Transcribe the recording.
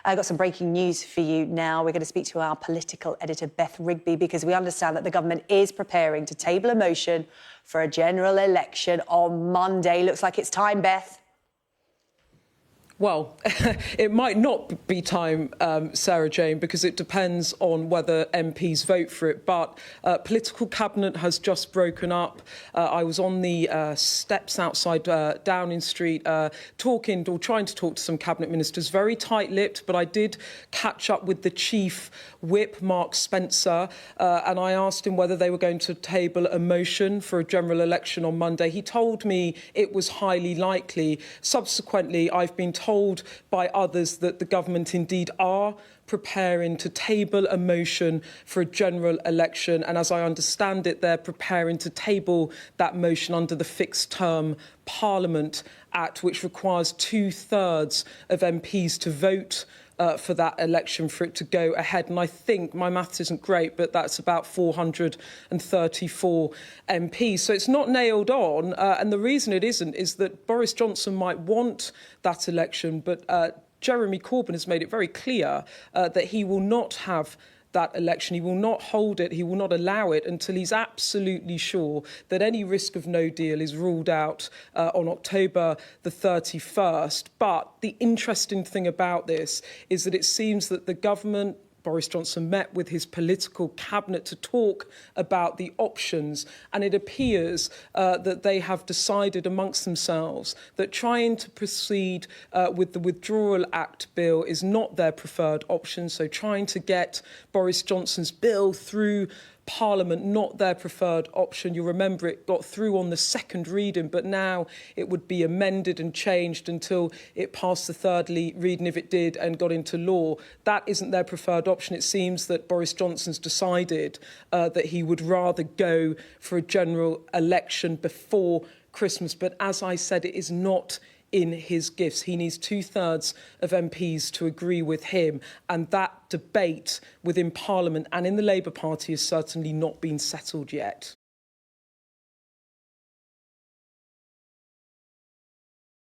I've got some breaking news for you now. We're going to speak to our political editor, Beth Rigby, because we understand that the government is preparing to table a motion for a general election on Monday. Looks like it's time, Beth. Well, it might not be time, Sarah Jane, because it depends on whether MPs vote for it. But political cabinet has just broken up. I was on the steps outside Downing Street trying to talk to some cabinet ministers, very tight-lipped, but I did catch up with the chief whip, Mark Spencer, and I asked him whether they were going to table a motion for a general election on Monday. He told me it was highly likely. Subsequently, I've been told by others that the government indeed are preparing to table a motion for a general election. And as I understand it, they're preparing to table that motion under the Fixed Term Parliament Act, which requires 2/3 of MPs to vote for that election for it to go ahead. And I think, my maths isn't great, but that's about 434 MPs. So it's not nailed on. And the reason it isn't is that Boris Johnson might want that election, but Jeremy Corbyn has made it very clear that he will not have that election. He will not hold it. He will not allow it until he's absolutely sure that any risk of no deal is ruled out on October the 31st. But the interesting thing about this is that it seems that the government, Boris Johnson, met with his political cabinet to talk about the options, and it appears that they have decided amongst themselves that trying to proceed with the Withdrawal Act bill is not their preferred option. So trying to get Boris Johnson's bill through Parliament, not their preferred option. You'll remember it got through on the second reading, but now it would be amended and changed until it passed the third reading, if it did, and got into law. That isn't their preferred option. It seems that Boris Johnson's decided that he would rather go for a general election before Christmas. But as I said, it is not in his gifts. He needs 2/3 of MPs to agree with him, and that debate within Parliament and in the Labour Party has certainly not been settled yet.